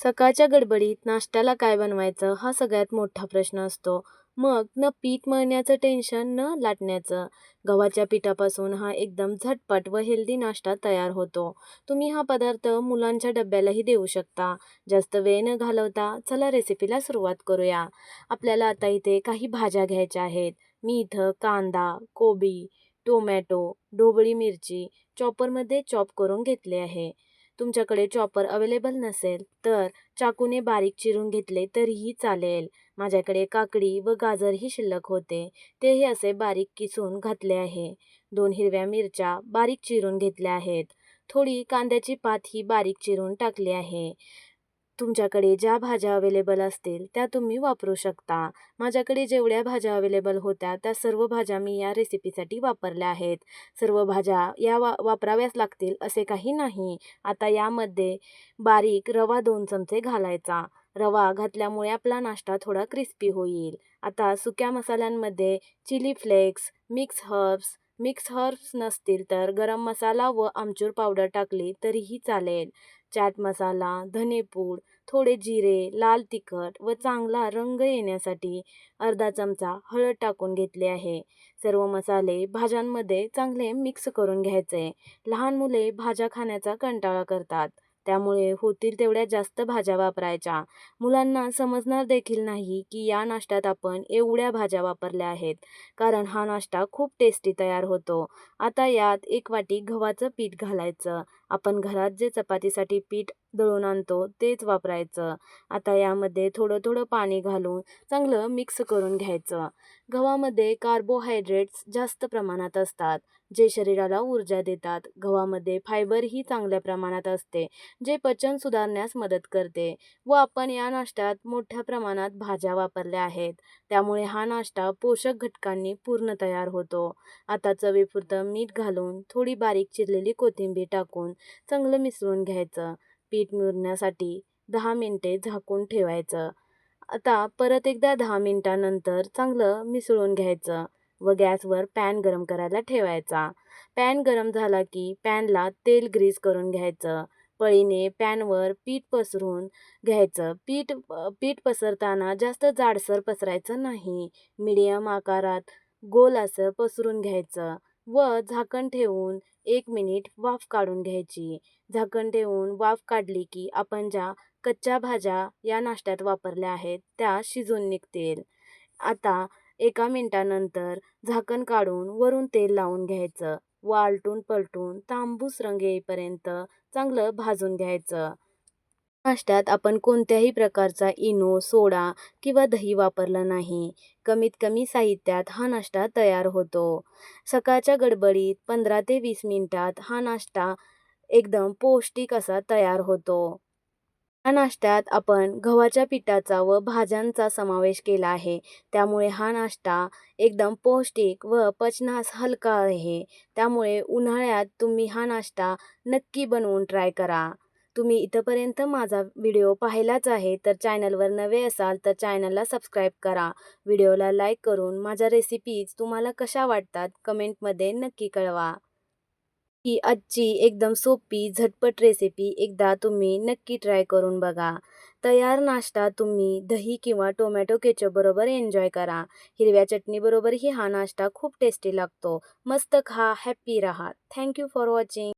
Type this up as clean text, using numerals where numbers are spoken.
सकाळच्या गडबडीत नाश्त्याला काय बनवायचं हा सगळ्यात मोठा प्रश्न असतो. मग न पीठ मळण्याचं टेन्शन न लाटण्याचं. गव्हाच्या पिठापासून हा एकदम झटपट व हेल्दी नाश्ता तयार होतो. तुम्ही हा पदार्थ मुलांच्या डब्यालाही देऊ शकता. जास्त वेळ न घालवता चला रेसिपीला सुरुवात करूया. आपल्याला आता इथे काही भाज्या घ्यायच्या आहेत. मी इथं कांदा, कोबी, टोमॅटो, ढोबळी मिरची चॉपरमध्ये चॉप करून घेतले आहे. तुमच्याकडे चॉपर अवेलेबल नसेल तर चाकूने बारीक चिरून घेतले तरीही चालेल. माझ्याकडे काकडी व गाजरही शिल्लक होते. तेही असे बारीक किसून घातले आहे. 2 हिरव्या मिरच्या बारीक चिरून घेतल्या आहेत. थोडी कांद्याची पात ही बारीक चिरून टाकली आहे. तुमच्याकडे ज्या भाज्या अवेलेबल असतील त्या तुम्ही वापरू शकता. माझ्याकडे जेवढ्या भाज्या अवेलेबल होत्या त्या सर्व भाज्या मी या रेसिपीसाठी वापरल्या आहेत. सर्व भाज्या या वापराव्याच लागतील असे काही नाही. आता यामध्ये बारीक रवा 2 चमचे घालायचा. रवा घातल्यामुळे आपला नाश्ता थोडा क्रिस्पी होईल. आता सुक्या मसाल्यांमध्ये चिली फ्लेक्स, मिक्स हर्ब्स नसतील तर गरम मसाला व आमचूर पावडर टाकली तरीही चालेल. चाट मसाला, धनेपूड, थोडे जिरे, लाल तिखट व चांगला रंग येण्यासाठी अर्धा चमचा हळद टाकून घेतले आहे. सर्व मसाले भाज्यांमध्ये चांगले मिक्स करून घ्यायचे. लहान मुले भाज्या खाण्याचा कंटाळा करतात. त्यामुळे होतील तेवढ्या जास्त भाज्या वापरायच्या. मुलांना समजणार देखील नाही की या नाश्त्यात आपण एवढ्या भाज्या वापरल्या आहेत. कारण हा नाश्ता खूप टेस्टी तयार होतो. आता यात 1 वाटी गव्हाचं पीठ घालायचं. आपण घरात जे चपातीसाठी पीठ दळून आणतो तेच वापरायचं. आता यामध्ये थोडं थोडं पाणी घालून चांगलं मिक्स करून घ्यायचं. गव्हामध्ये कार्बोहायड्रेट्स जास्त प्रमाणात असतात, जे शरीराला ऊर्जा देतात. गव्हामध्ये फायबरही चांगल्या प्रमाणात असते, जे पचन सुधारण्यास मदत करते. व आपण या नाश्त्यात मोठ्या प्रमाणात भाज्या वापरल्या आहेत. त्यामुळे हा नाश्ता पोषक घटकांनी पूर्ण तयार होतो. आता चवीपुरतं मीठ घालून थोडी बारीक चिरलेली कोथिंबीर टाकून चांगलं मिसळून घ्यायचं. पीठ मुरण्यासाठी 10 मिनिटे झाकून ठेवायचं. आता परत एकदा 10 मिनिटांनंतर चांगलं मिसळून घ्यायचं व गॅसवर पॅन गरम करायला ठेवायचा. पॅन गरम झाला की पॅनला तेल ग्रीस करून घ्यायचं. पळीने पॅनवर पीठ पसरून घ्यायचं. पीठ पसरताना जास्त जाडसर पसरायचं नाही. मीडियम आकारात गोल असं पसरून घ्यायचं व झाकण ठेवून 1 मिनिट वाफ काढून घ्यायची. झाकण ठेवून वाफ काढली की आपण ज्या कच्च्या भाज्या या नाश्त्यात वापरल्या आहेत त्या शिजून निघतील. आता 1 मिनिटानंतर झाकण काढून वरून तेल लावून घ्यायचं व आलटून पलटून तांबूस रंग येईपर्यंत चांगलं भाजून घ्यायचं. नाश्त्यात आपण कोणत्याही प्रकारचा इनो, सोडा किंवा दही वापरलं नाही. कमीत कमी साहित्यात हा नाश्ता तयार होतो. सकाळच्या गडबडीत 15 ते 20 मिनिटात हा नाश्ता एकदम पौष्टिक असा तयार होतो. या नाश्त्यात आपण गव्हाच्या पिठाचा व भाज्यांचा समावेश केला आहे. त्यामुळे हा नाश्ता एकदम पौष्टिक व पचनास हलका आहे. त्यामुळे उन्हाळ्यात तुम्ही हा नाश्ता नक्की बनवून ट्राय करा. तुम्ही इथपर्यंत माझा व्हिडिओ पाहिलाच आहे तर चॅनलवर नवे असाल तर चॅनलला सबस्क्राईब करा. व्हिडिओला लाईक करून माझ्या रेसिपीज तुम्हाला कशा वाटतात कमेंटमध्ये नक्की कळवा. ही आजची एकदम सोपी झटपट रेसिपी एकदा तुम्ही नक्की ट्राय करून बघा. तयार नाश्ता तुम्ही दही किंवा टोमॅटो केचप बरोबर एन्जॉय करा. हिरव्या चटणीबरोबरही हा नाश्ता खूप टेस्टी लागतो. मस्त खा, हॅप्पी राहा. Thank you for watching.